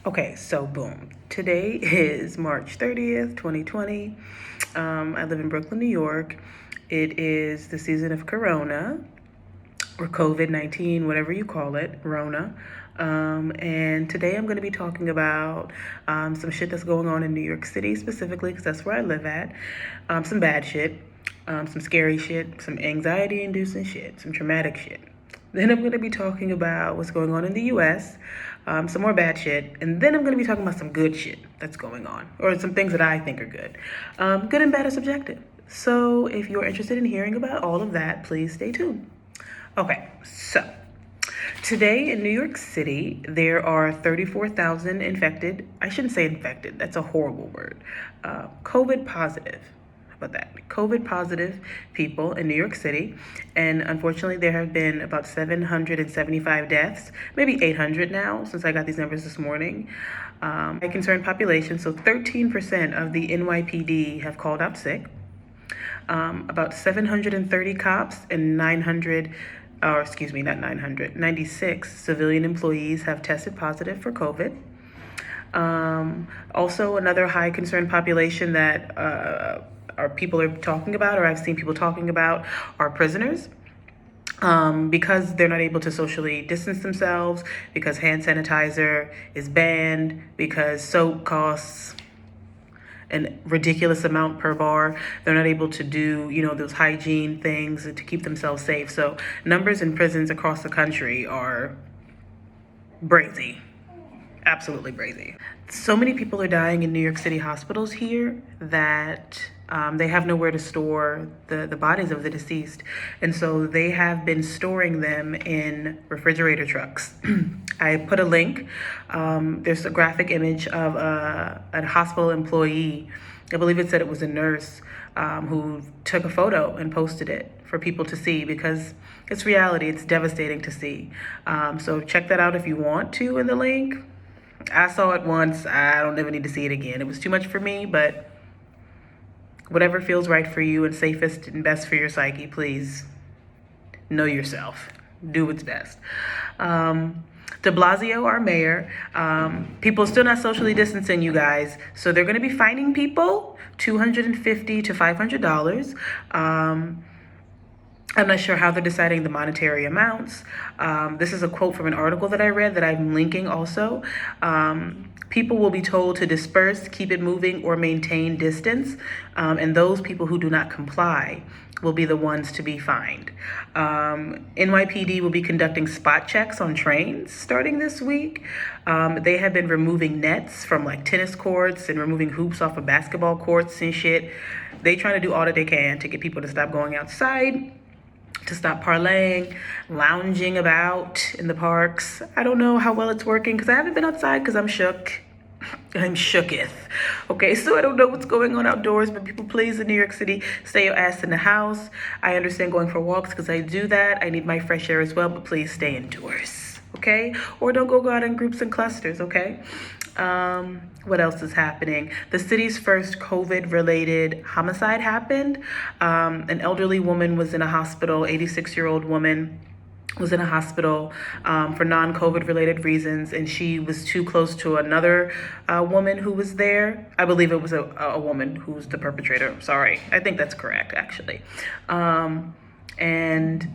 Okay, so boom. Today is March 30th, 2020. I live in Brooklyn, New York. It is the season of Corona, or COVID-19, whatever you call it, Rona. And today I'm going to be talking about some shit that's going on in New York City specifically, because that's where I live at. Some bad shit, some scary shit, some anxiety-inducing shit, some traumatic shit. Then I'm going to be talking about what's going on in the US, some more bad shit, and then I'm going to be talking about some good shit that's going on, or some things that I think are good. Good and bad are subjective. So if you're interested in hearing about all of that, please stay tuned. Okay, so today in New York City, there are 34,000 infected. I shouldn't say infected, that's a horrible word. COVID positive. How about that? COVID positive people in New York City. And unfortunately, there have been about 775 deaths, maybe 800 now, since I got these numbers this morning. High concerned population, so 13% of the NYPD have called out sick. About 730 cops and 96 civilian employees have tested positive for COVID. Also, another high concern population that people are talking about, or I've seen people talking about, are prisoners. Because they're not able to socially distance themselves, because hand sanitizer is banned, because soap costs an ridiculous amount per bar. They're not able to do, those hygiene things to keep themselves safe. So numbers in prisons across the country are brazy. Absolutely brazy. So many people are dying in New York City hospitals here that they have nowhere to store the bodies of the deceased. And so they have been storing them in refrigerator trucks. I put a link. There's a graphic image of a hospital employee. I believe it said it was a nurse who took a photo and posted it for people to see, because it's reality. It's devastating to see. So check that out if you want to in the link. I saw it once. I don't ever need to see it again. It was too much for me, but whatever feels right for you and safest and best for your psyche, please know yourself. Do what's best. De Blasio, our mayor, people are still not socially distancing, you guys. So they're going to be fining people $250 to $500. I'm not sure how they're deciding the monetary amounts. This is a quote from an article that I read that I'm linking also. People will be told to disperse, keep it moving, or maintain distance. And those people who do not comply will be the ones to be fined. NYPD will be conducting spot checks on trains starting this week. They have been removing nets from like tennis courts and removing hoops off of basketball courts and shit. They trying to do all that they can to get people to stop going outside, to stop parlaying, lounging about in the parks. I don't know how well it's working because I haven't been outside because I'm shook. I'm shooketh. Okay, so I don't know what's going on outdoors, but people, please, in New York City, stay your ass in the house. I understand going for walks because I do that. I need my fresh air as well, but please stay indoors, okay? Or don't go out in groups and clusters, okay? What else is happening? The city's first COVID-related homicide happened. An elderly woman was in a hospital, 86-year-old woman was in a hospital for non-COVID related reasons, and she was too close to another woman who was there. I believe it was a woman who was the perpetrator. Sorry, I think that's correct, actually. And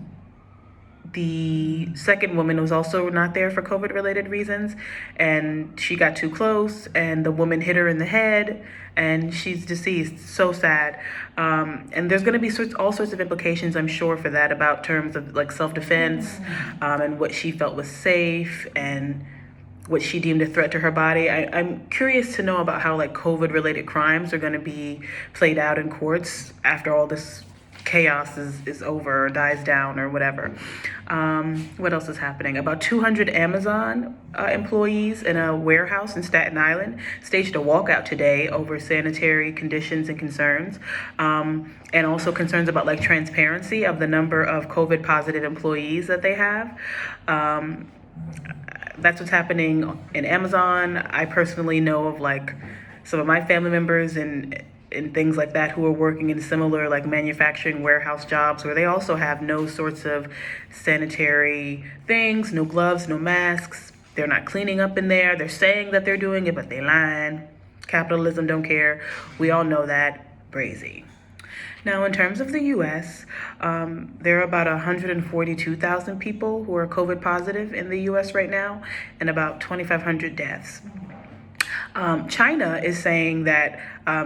the second woman was also not there for COVID related reasons, and she got too close and the woman hit her in the head and she's deceased. So sad. And there's going to be all sorts of implications, I'm sure, for that, about terms of like self-defense, and what she felt was safe and what she deemed a threat to her body. I'm curious to know about how like COVID related crimes are going to be played out in courts after all this chaos is over or dies down or whatever. What else is happening? About 200 Amazon employees in a warehouse in Staten Island staged a walkout today over sanitary conditions and concerns, and also concerns about like transparency of the number of COVID positive employees that they have. That's what's happening in Amazon. I personally know of like some of my family members and things like that who are working in similar like manufacturing warehouse jobs where they also have no sorts of sanitary things, no gloves, no masks. They're not cleaning up in there. They're saying that they're doing it, but they lying. Capitalism don't care. We all know that. Brazy. Now, in terms of the U.S., there are about 142,000 people who are COVID positive in the U.S. right now, and about 2,500 deaths. China is saying that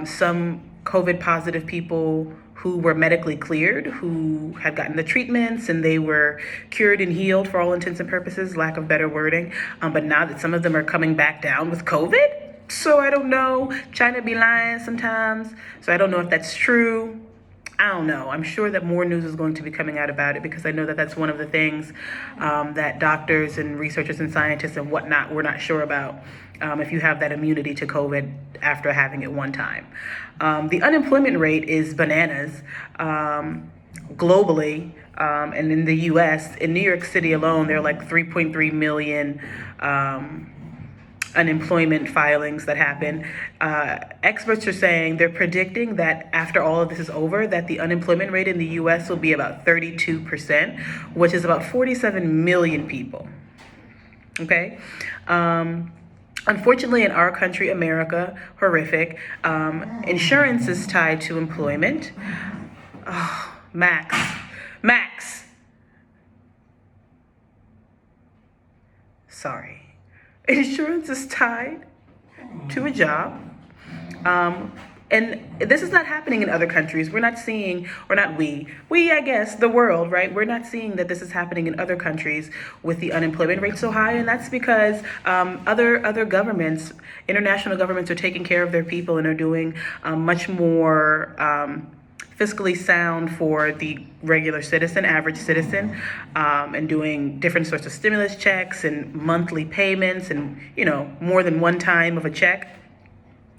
some COVID positive people who were medically cleared, who had gotten the treatments and they were cured and healed for all intents and purposes, lack of better wording, but now that some of them are coming back down with COVID. So I don't know. China be lying sometimes. So I don't know if that's true. I don't know. I'm sure that more news is going to be coming out about it, because I know that that's one of the things that doctors and researchers and scientists and whatnot were not sure about, if you have that immunity to COVID after having it one time. The unemployment rate is bananas globally, and in the U.S. In New York City alone, there are like 3.3 million unemployment filings that happen. Experts are saying, they're predicting that after all of this is over, that the unemployment rate in the U.S. will be about 32%, which is about 47 million people. Okay. Unfortunately, in our country, America, horrific, insurance is tied to employment. Oh, Max. Sorry. Insurance is tied to a job. And this is not happening in other countries. We're not seeing, or not we, I guess, the world, right? We're not seeing that this is happening in other countries with the unemployment rate so high. And that's because other governments, international governments, are taking care of their people and are doing much more fiscally sound for the regular citizen, average citizen, and doing different sorts of stimulus checks and monthly payments and, more than one time of a check.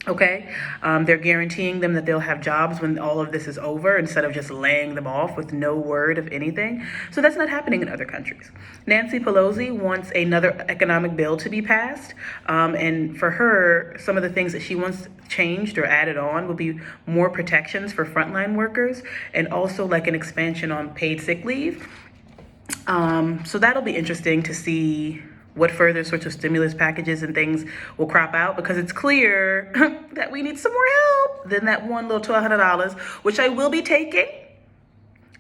Okay, they're guaranteeing them that they'll have jobs when all of this is over, instead of just laying them off with no word of anything. So that's not happening in other countries. Nancy Pelosi wants another economic bill to be passed. And for her, some of the things that she wants changed or added on will be more protections for frontline workers, and also like an expansion on paid sick leave. So that'll be interesting to see what further sorts of stimulus packages and things will crop out, because it's clear that we need some more help than that one little $1,200, which I will be taking.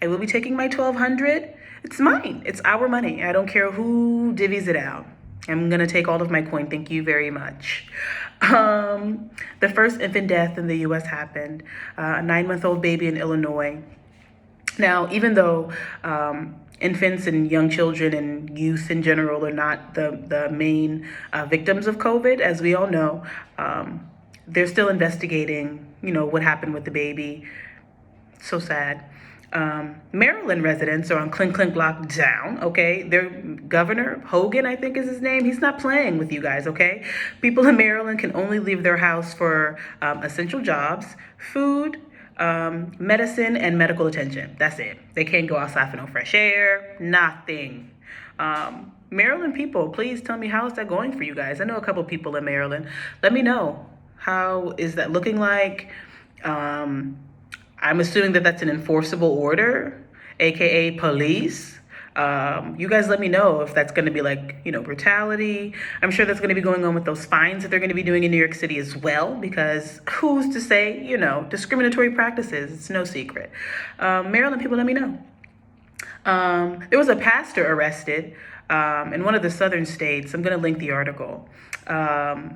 I will be taking my $1,200. It's mine. It's our money. I don't care who divvies it out. I'm going to take all of my coin. Thank you very much. The first infant death in the U.S. happened, a 9-month-old baby in Illinois. Now, even though infants and young children and youth in general are not the main victims of COVID, as we all know, they're still investigating, what happened with the baby. So sad. Maryland residents are on clink lockdown, okay? Their governor, Hogan, I think is his name, he's not playing with you guys, okay? People in Maryland can only leave their house for essential jobs, food, medicine, and medical attention. That's it. They can't go outside for no fresh air, nothing. Maryland people, please tell me, how is that going for you guys? I know a couple people in Maryland. Let me know. How is that looking like? I'm assuming that that's an enforceable order, aka police. You guys let me know if that's going to be like, brutality. I'm sure that's going to be going on with those fines that they're going to be doing in New York City as well, because who's to say, discriminatory practices, it's no secret. Maryland people, let me know. There was a pastor arrested in one of the southern states. I'm going to link the article, for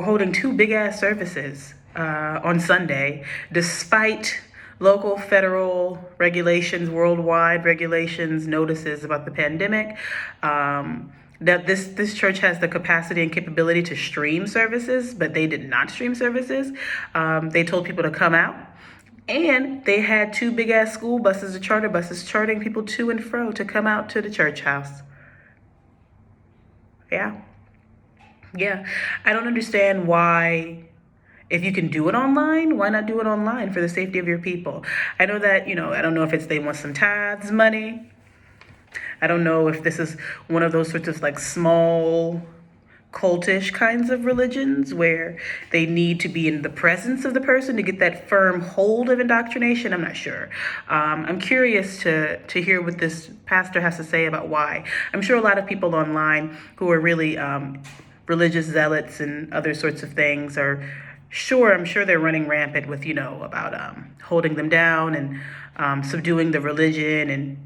holding 2 big ass services on Sunday, despite local, federal regulations, worldwide regulations, notices about the pandemic. That this church has the capacity and capability to stream services, but they did not stream services. They told people to come out, and they had 2 big ass school buses or charter buses charting people to and fro to come out to the church house. Yeah. I don't understand why. If you can do it online, why not do it online for the safety of your people? I know that, I don't know if they want some tithes money. I don't know if this is one of those sorts of like small cultish kinds of religions where they need to be in the presence of the person to get that firm hold of indoctrination. I'm not sure. I'm curious to hear what this pastor has to say about why. I'm sure a lot of people online who are really religious zealots and other sorts of things are sure, I'm sure they're running rampant with, about holding them down and subduing the religion and,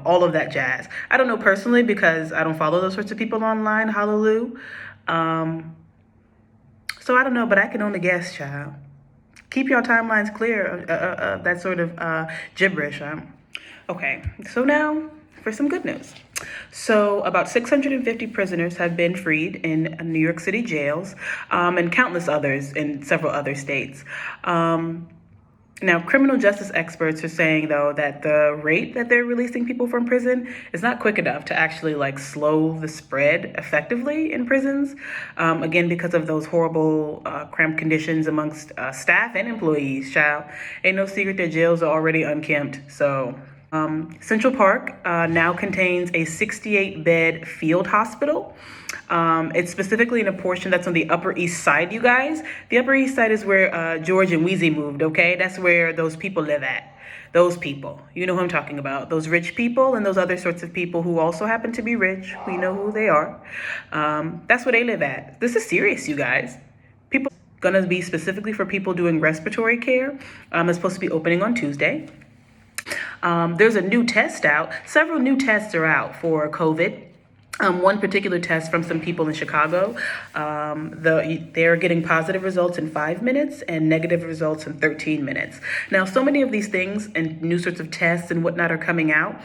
all of that jazz. I don't know personally because I don't follow those sorts of people online, hallelujah. So I don't know, but I can only guess, child. Keep your timelines clear of that sort of gibberish. Okay, so now for some good news. So about 650 prisoners have been freed in New York City jails, and countless others in several other states. Now, criminal justice experts are saying, though, that the rate that they're releasing people from prison is not quick enough to actually slow the spread effectively in prisons. Again, because of those horrible cramped conditions amongst staff and employees, child. Ain't no secret that jails are already unkempt. So Central Park now contains a 68-bed field hospital. It's specifically in a portion that's on the Upper East Side, you guys. The Upper East Side is where George and Wheezy moved, okay? That's where those people live at. Those people. You know who I'm talking about. Those rich people and those other sorts of people who also happen to be rich. We know who they are. That's where they live at. This is serious, you guys. People gonna be specifically for people doing respiratory care. It's supposed to be opening on Tuesday. There's a new test out. Several new tests are out for COVID. One particular test from some people in Chicago, they're getting positive results in 5 minutes and negative results in 13 minutes. Now, so many of these things and new sorts of tests and whatnot are coming out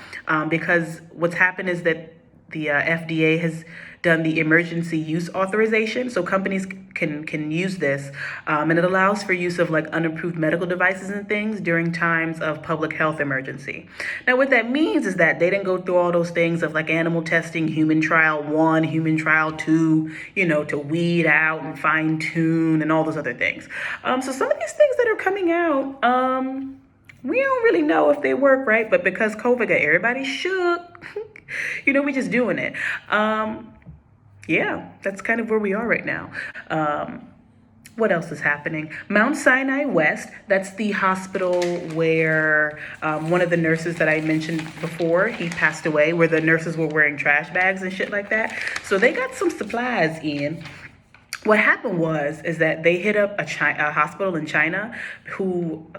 because what's happened is that the FDA has done the emergency use authorization, so companies can use this, and it allows for use of unapproved medical devices and things during times of public health emergency. Now, what that means is that they didn't go through all those things of animal testing, human trial 1, human trial 2, to weed out and fine tune and all those other things. So some of these things that are coming out, we don't really know if they work, right? But because COVID got everybody shook, we just doing it. Yeah, that's kind of where we are right now. What else is happening? Mount Sinai West, that's the hospital where one of the nurses that I mentioned before, he passed away, where the nurses were wearing trash bags and shit like that. So they got some supplies in. What happened is that they hit up a hospital in China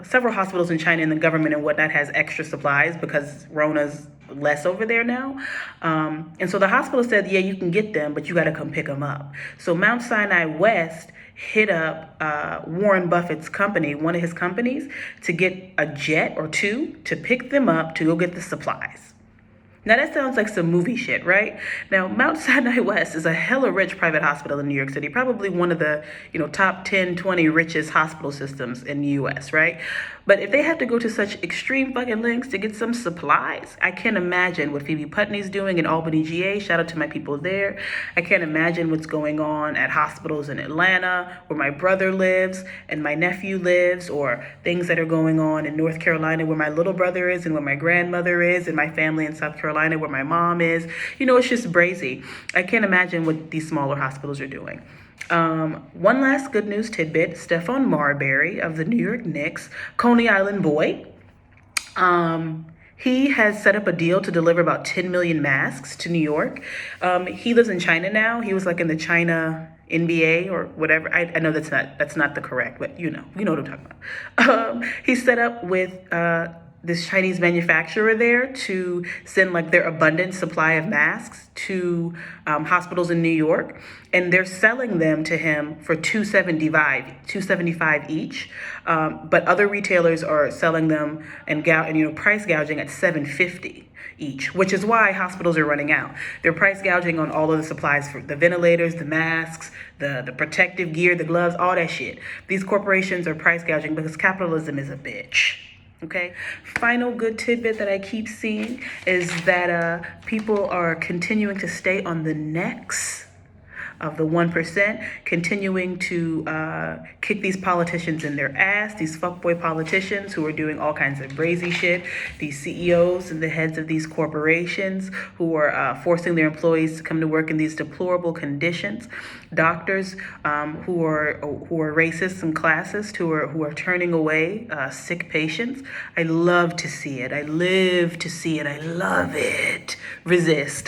several hospitals in China and the government and whatnot has extra supplies because Rona's less over there now. And so the hospital said, yeah, you can get them, but you got to come pick them up. So Mount Sinai West hit up Warren Buffett's company, one of his companies, to get a jet or two to pick them up to go get the supplies. Now that sounds like some movie shit, right? Now, Mount Sinai West is a hella rich private hospital in New York City, probably one of the, top 10, 20 richest hospital systems in the US, right? But if they have to go to such extreme fucking lengths to get some supplies, I can't imagine what Phoebe Putney's doing in Albany, GA. Shout out to my people there. I can't imagine what's going on at hospitals in Atlanta, where my brother lives and my nephew lives, or things that are going on in North Carolina, where my little brother is and where my grandmother is, and my family in South Carolina, where my mom is. It's just brazy. I can't imagine what these smaller hospitals are doing. One last good news tidbit. Stephon Marbury of the New York Knicks, Coney Island boy, he has set up a deal to deliver about 10 million masks to New York. He lives in China now. He was in the China NBA or whatever. I know that's not the correct, but you know what I'm talking about. He set up with this Chinese manufacturer there to send their abundant supply of masks to hospitals in New York, and they're selling them to him for $275 each. But other retailers are selling them and price gouging at $750 each, which is why hospitals are running out. They're price gouging on all of the supplies for the ventilators, the masks, the protective gear, the gloves, all that shit. These corporations are price gouging because capitalism is a bitch. Okay. Final good tidbit that I keep seeing is that people are continuing to stay on the necks of the 1%, continuing to kick these politicians in their ass, these fuckboy politicians who are doing all kinds of brazy shit, these CEOs and the heads of these corporations who are forcing their employees to come to work in these deplorable conditions, doctors who are racist and classist, who are turning away sick patients. I love to see it. I live to see it. I love it. Resist.